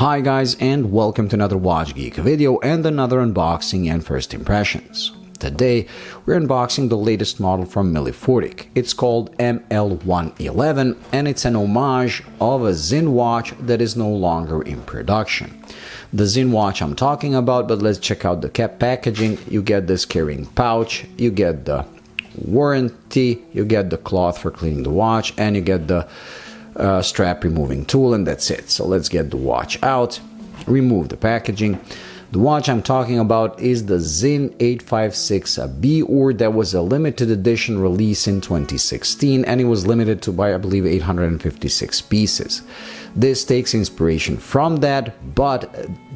Hi guys, and welcome to another Watch Geek video and another unboxing and first impressions. Today we're unboxing the latest model from Milifortic. It's called ML111 and it's an homage of a Sinn watch that is no longer in production. The Sinn watch I'm talking about, but let's check out the packaging. You get this carrying pouch, you get the warranty, you get the cloth for cleaning the watch, and you get the strap removing tool, and that's it. So let's get the watch out, remove the packaging. The watch I'm talking about is the Sinn 856B, or that was a limited edition release in 2016, and it was limited to by I believe 856 pieces. This takes inspiration from that, but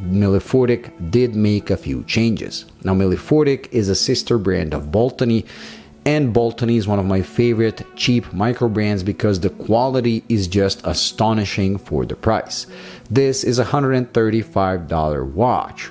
Milifortic did make a few changes. Now Milifortic is a sister brand of Boltony, and Boltony is one of my favorite cheap micro brands because the quality is just astonishing for the price. This is a $135 watch.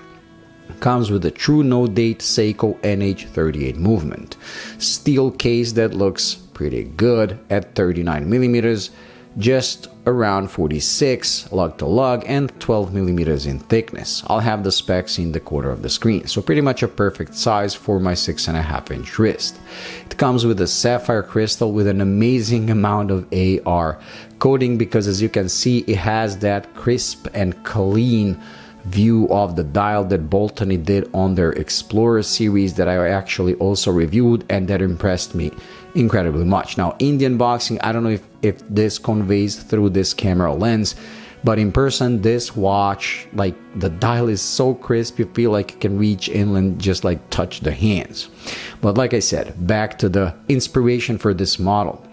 Comes with a true no-date Seiko NH38 movement. Steel case that looks pretty good at 39 millimeters, just around 46 lug to lug, and 12 millimeters in thickness. I'll have the specs in the corner of the screen, so pretty much a perfect size for my 6.5-inch wrist. It comes with a sapphire crystal with an amazing amount of AR coating, because as you can see it has that crisp and clean view of the dial that Boltony did on their Explorer series that I actually also reviewed, and that impressed me incredibly much. Now in the unboxing, I don't know if this conveys through this camera lens, but in person this watch, like, the dial is so crisp, you feel like you can reach inland, just like touch the hands. But like I said, back to the inspiration for this model.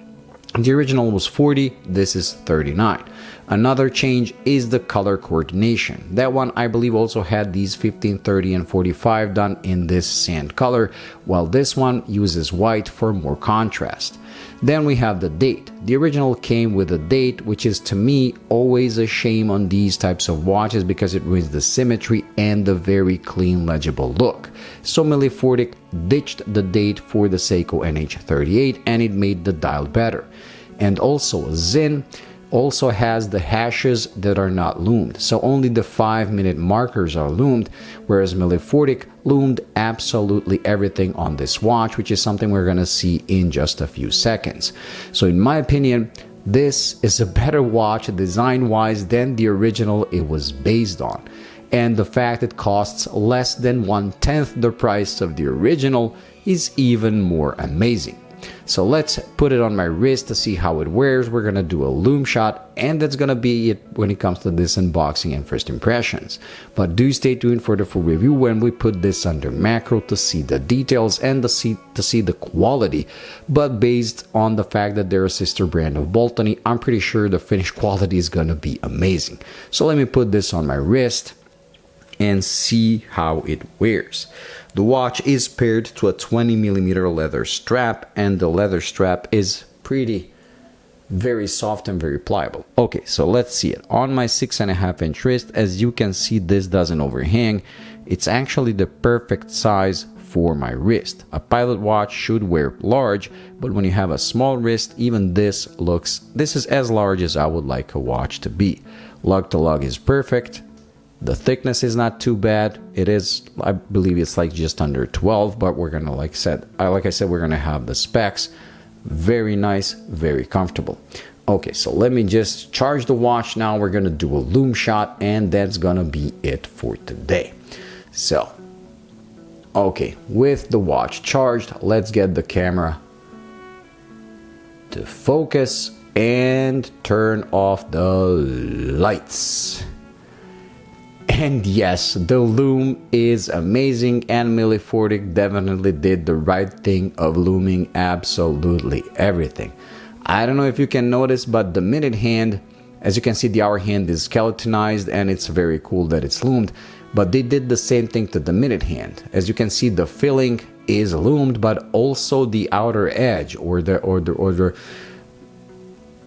The original was 40, this is 39. Another change is the color coordination. That one I believe also had these 15, 30, and 45 done in this sand color, while this one uses white for more contrast. Then we have the date. The original came with a date, which is to me always a shame on these types of watches because it ruins the symmetry and the very clean legible look. So Milifortic ditched the date for the Seiko NH38 and it made the dial better. And also Sinn also has the hashes that are not loomed, so only the 5-minute markers are loomed, whereas Milifortic loomed absolutely everything on this watch, which is something we're gonna see in just a few seconds. So in my opinion, this is a better watch design wise than the original it was based on, and the fact it costs less than 1/10 the price of the original is even more amazing. So let's put it on my wrist to see how it wears. We're gonna do a Lume shot, and that's gonna be it when it comes to this unboxing and first impressions. But do stay tuned for the full review when we put this under macro to see the details and to see the quality. But based on the fact that they're a sister brand of Boltony, I'm pretty sure the finished quality is gonna be amazing. So let me put this on my wrist and see how it wears. The watch is paired to a 20mm leather strap, and the leather strap is very soft and very pliable. Okay, so let's see it. On my 6.5-inch wrist, as you can see, this doesn't overhang. It's actually the perfect size for my wrist. A pilot watch should wear large, but when you have a small wrist, even this is as large as I would like a watch to be. Lug to lug is perfect. The thickness is not too bad. It is, I believe it's like just under 12, but we're gonna, like I said, we're gonna have the specs. Very nice, very comfortable. Okay, so let me just charge the watch now. We're gonna do a Lume shot, and that's gonna be it for today. So, okay, with the watch charged, let's get the camera to focus and turn off the lights. And yes, the Lume is amazing, and Milifortic definitely did the right thing of looming absolutely everything. I don't know if you can notice, but the minute hand, as you can see, the hour hand is skeletonized, and it's very cool that it's loomed, but they did the same thing to the minute hand. As you can see, the filling is loomed, but also the outer edge or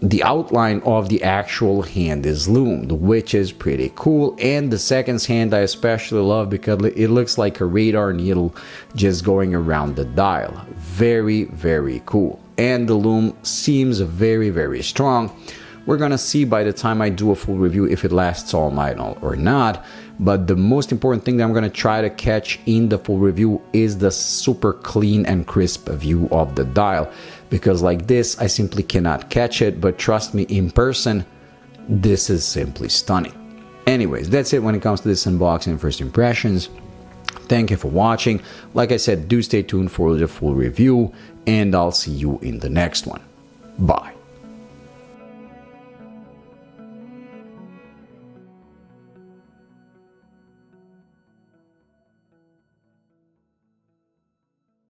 the outline of the actual hand is loomed, which is pretty cool. And the seconds hand I especially love because it looks like a radar needle just going around the dial. Very, very cool. And the Lume seems very, very strong. We're gonna see by the time I do a full review if it lasts all night or not. But the most important thing that I'm gonna try to catch in the full review is the super clean and crisp view of the dial, because like this I simply cannot catch it, but trust me, in person this is simply stunning. Anyways, that's it when it comes to this unboxing and first impressions. Thank you for watching. Like I said, do stay tuned for the full review, and I'll see you in the next one. Bye.